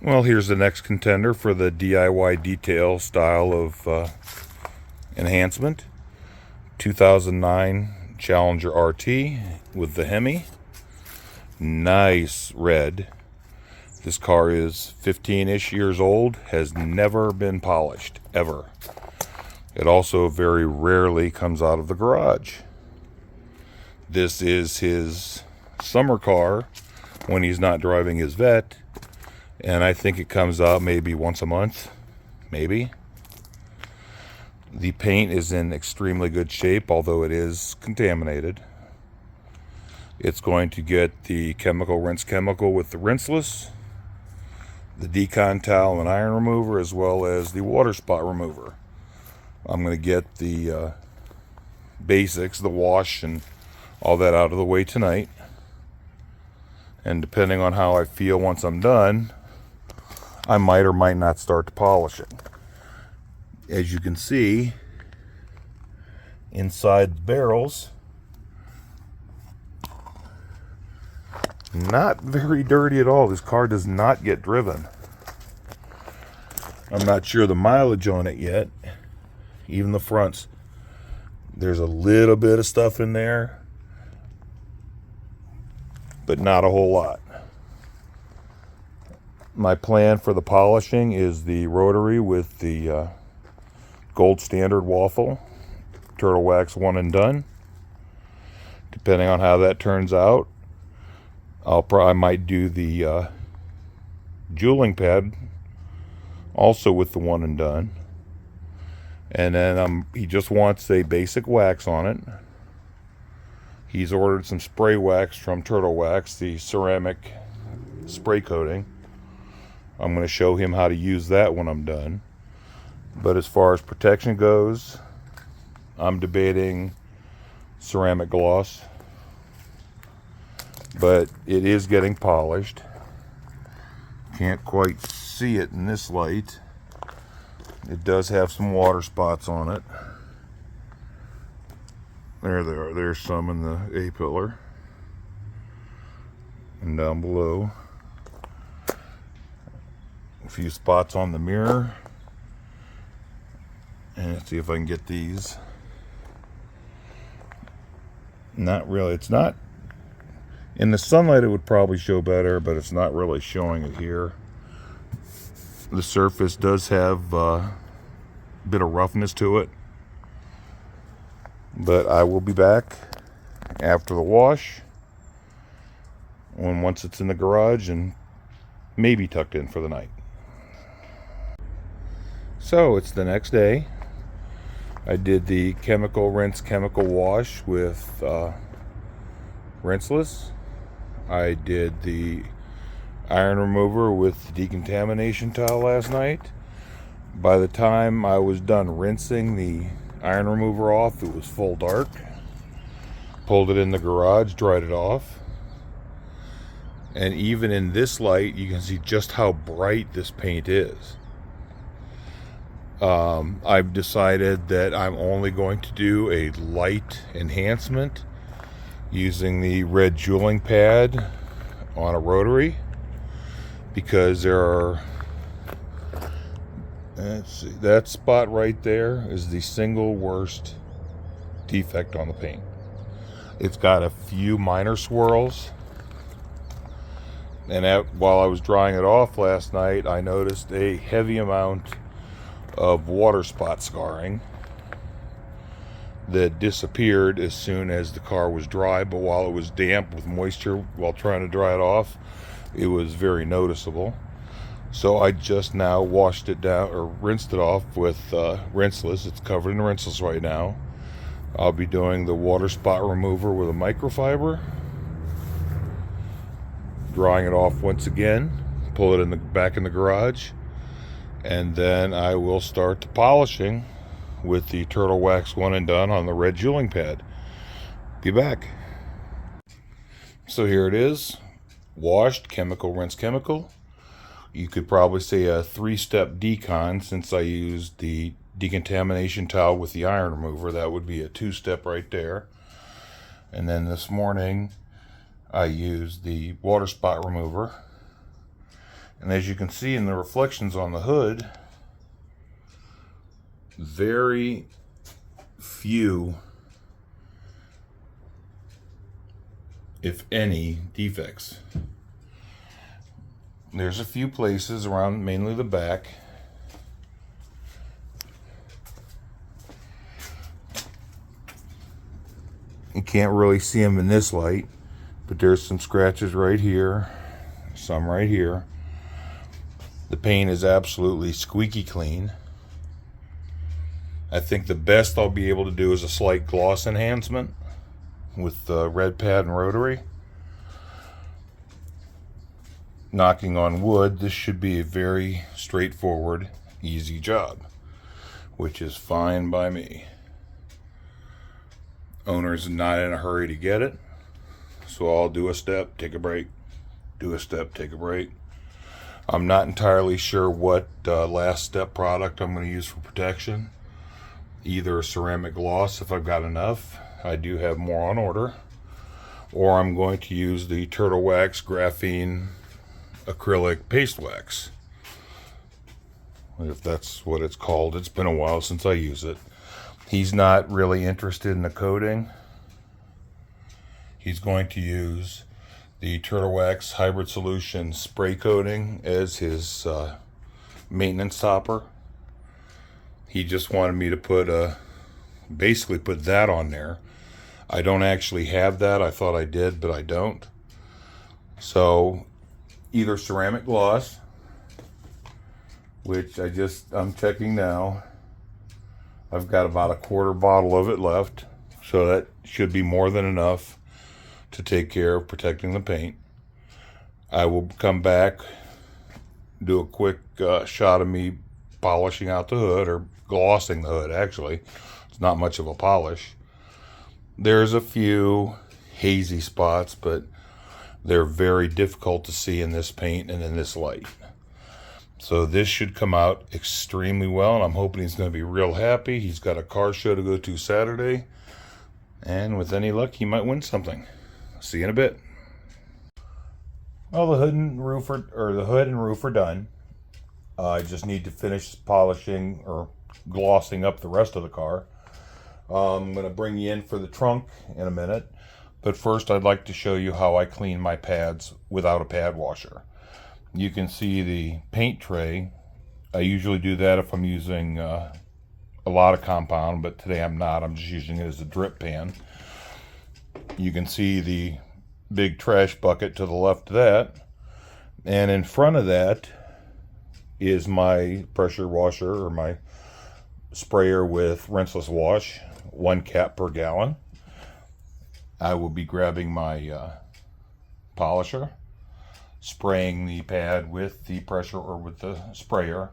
Well, here's the next contender for the DIY detail style of enhancement. 2009 Challenger RT with the Hemi. Nice red. This car is 15-ish years old, has never been polished, ever. It also very rarely comes out of the garage. This is his summer car when he's not driving his vet, and I think it comes out maybe once a month, maybe. The paint is in extremely good shape, although it is contaminated. It's going to get the rinse chemical with the rinseless, the decon towel and iron remover, as well as the water spot remover. I'm going to get the basics, the wash and all that out of the way tonight. And depending on how I feel once I'm done, I might or might not start to polish it. As you can see, inside the barrels, not very dirty at all. This car does not get driven. I'm not sure the mileage on it yet. Even the fronts, there's a little bit of stuff in there, but not a whole lot. My plan for the polishing is the rotary with the gold standard waffle, turtle wax one and done. Depending on how that turns out, I might do the jeweling pad also with the one and done. And then he just wants a basic wax on it. He's ordered some spray wax from Turtle Wax, the ceramic spray coating. I'm going to show him how to use that when I'm done. But as far as protection goes, I'm debating ceramic gloss. But it is getting polished. Can't quite see it in this light. It does have some water spots on it. There they are. There's some in the A-pillar. And down below, a few spots on the mirror. And let's see if I can get these. Not really. It's not. In the sunlight it would probably show better, but it's not really showing it here. The surface does have a bit of roughness to it. But I will be back after the wash, once it's in the garage and maybe tucked in for the night. So it's the next day. I did the chemical wash with rinseless. I did the iron remover with the decontamination towel last night. By the time I was done rinsing the iron remover off, it was full dark. Pulled it in the garage, dried it off. And even in this light, you can see just how bright this paint is. I've decided that I'm only going to do a light enhancement using the red jeweling pad on a rotary, because there are, let's see, that spot right there is the single worst defect on the paint. It's got a few minor swirls, and while I was drying it off last night, I noticed a heavy amount of water spot scarring that disappeared as soon as the car was dry, but while it was damp with moisture while trying to dry it off, it was very noticeable. So I just now washed it down, or rinsed it off with rinseless. It's covered in rinseless right now. I'll be doing the water spot remover with a microfiber, drying it off once again, pull it back in the garage, and then I will start the polishing with the Turtle Wax one and done on the red jeweling pad. Be back. So here it is, washed, rinse chemical. You could probably say a 3-step decon, since I used the decontamination towel with the iron remover. That would be a 2-step right there. And then this morning I used the water spot remover. And as you can see in the reflections on the hood, very few, if any, defects. There's a few places around mainly the back. You can't really see them in this light, but there's some scratches right here, some right here. The paint is absolutely squeaky clean. I think the best I'll be able to do is a slight gloss enhancement with the red pad and rotary. Knocking on wood, this should be a very straightforward, easy job, which is fine by me. Owner's not in a hurry to get it, so I'll do a step, take a break, do a step, take a break. I'm not entirely sure what last step product I'm going to use for protection. Either ceramic gloss if I've got enough, I do have more on order, or I'm going to use the Turtle Wax Graphene Acrylic Paste Wax, if that's what it's called. It's been a while since I use it. He's not really interested in the coating. He's going to use the Turtle Wax Hybrid Solution spray coating as his maintenance topper. He just wanted me to put basically put that on there. I don't actually have that. I thought I did, but I don't. So either ceramic gloss, which I'm checking now. I've got about a quarter bottle of it left, so that should be more than enough to take care of protecting the paint. I will come back, do a quick shot of me polishing out the hood, or glossing the hood actually. It's not much of a polish. There's a few hazy spots, but they're very difficult to see in this paint and in this light. So this should come out extremely well, and I'm hoping he's going to be real happy. He's got a car show to go to Saturday, and with any luck, he might win something. See you in a bit. Well, the hood and roof are done. I just need to finish polishing or glossing up the rest of the car. I'm going to bring you in for the trunk in a minute, but first I'd like to show you how I clean my pads without a pad washer. You can see the paint tray. I usually do that if I'm using a lot of compound, but today I'm not. I'm just using it as a drip pan. You can see the big trash bucket to the left of that, and in front of that is my pressure washer, or my sprayer with rinseless wash, 1 cap per gallon. I will be grabbing my polisher, spraying the pad with the pressure or with the sprayer,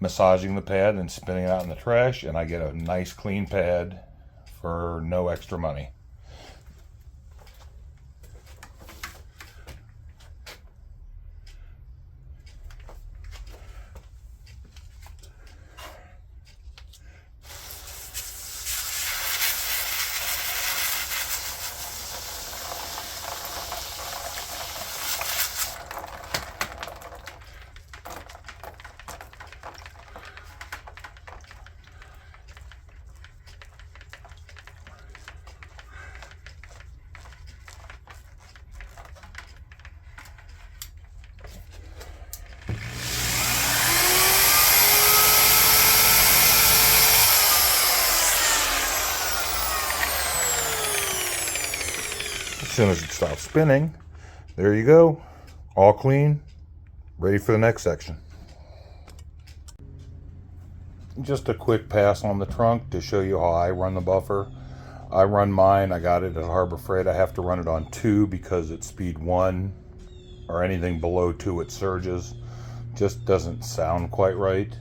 massaging the pad and spinning it out in the trash, and I get a nice clean pad for no extra money. As soon as it stops spinning, there you go, all clean, ready for the next section. Just a quick pass on the trunk to show you how I run the buffer. I run mine, I got it at Harbor Freight. I have to run it on 2 because at speed 1 or anything below 2 it surges. Just doesn't sound quite right.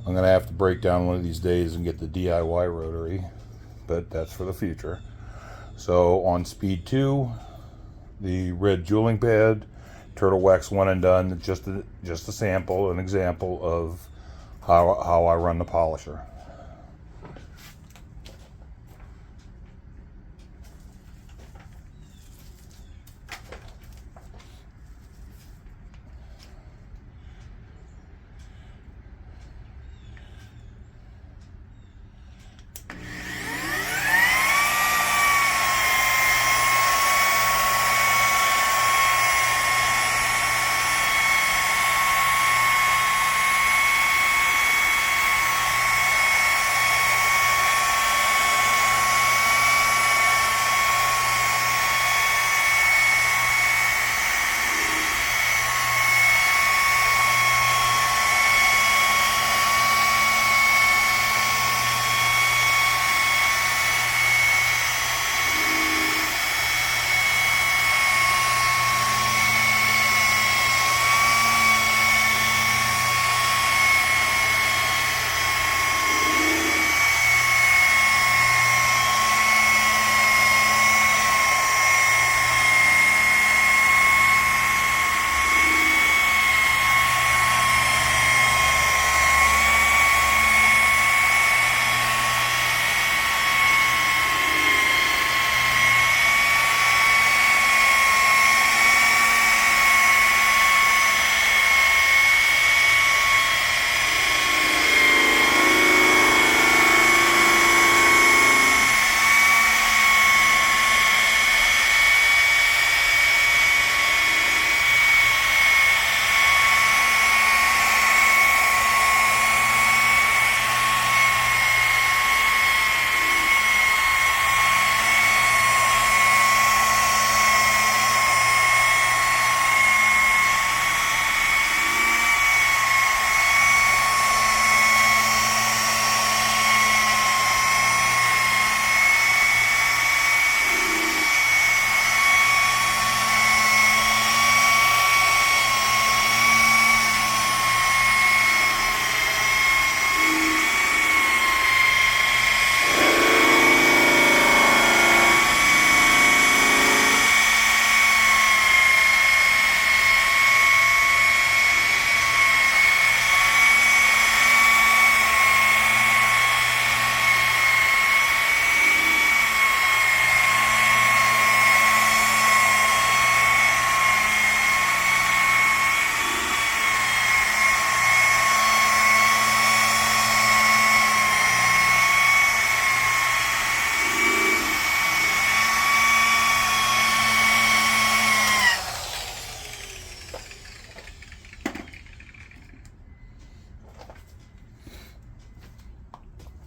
I'm gonna have to break down one of these days and get the DIY rotary, but that's for the future. So on speed 2, the red jeweling pad, Turtle Wax 1 and done, just a sample, an example of how I run the polisher.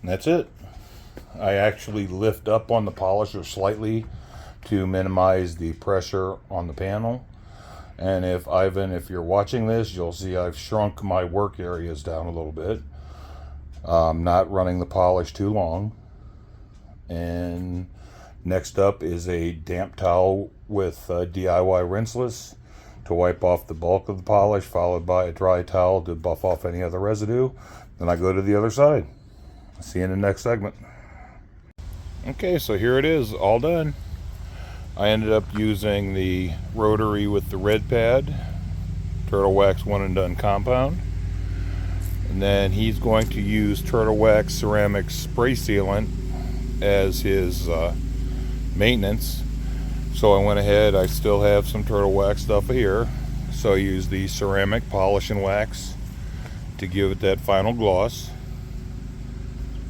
And that's it. I actually lift up on the polisher slightly to minimize the pressure on the panel. And if Ivan, if you're watching this, you'll see I've shrunk my work areas down a little bit. Not running the polish too long. And next up is a damp towel with DIY rinseless to wipe off the bulk of the polish, followed by a dry towel to buff off any other residue. Then I go to the other side. See you in the next segment. Okay, so here it is, all done. I ended up using the rotary with the red pad, Turtle Wax One and Done compound. And then he's going to use Turtle Wax ceramic spray sealant as his maintenance. So I went ahead, I still have some Turtle Wax stuff here. So I used the ceramic polish and wax to give it that final gloss.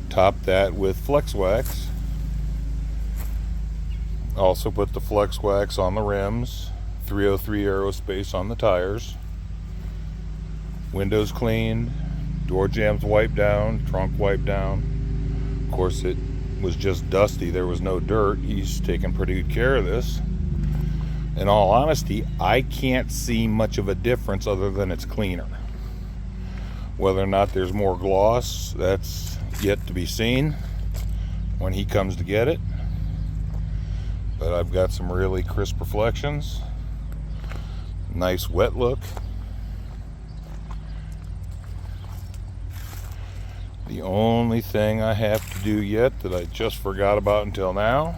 Top that with Flex Wax. Also put the Flex Wax on the rims, 303 aerospace on the tires. Windows cleaned, door jambs wiped down, trunk wiped down. Of course it was just dusty, there was no dirt. He's taken pretty good care of this. In all honesty, I can't see much of a difference other than it's cleaner. Whether or not there's more gloss, that's yet to be seen when he comes to get it. But I've got some really crisp reflections. Nice wet look. The only thing I have to do yet that I just forgot about until now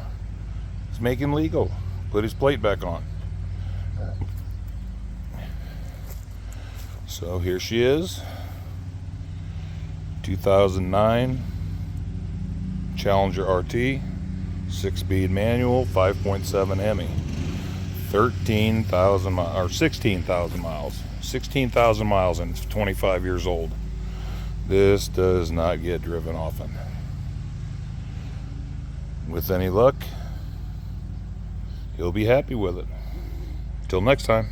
is make him legal. Put his plate back on. So here she is. 2009 Challenger RT. 6-speed manual, 5.7 Hemi, 13,000 miles or 16,000 miles. 16,000 miles and it's 25 years old. This does not get driven often. With any luck, he'll be happy with it. Till next time.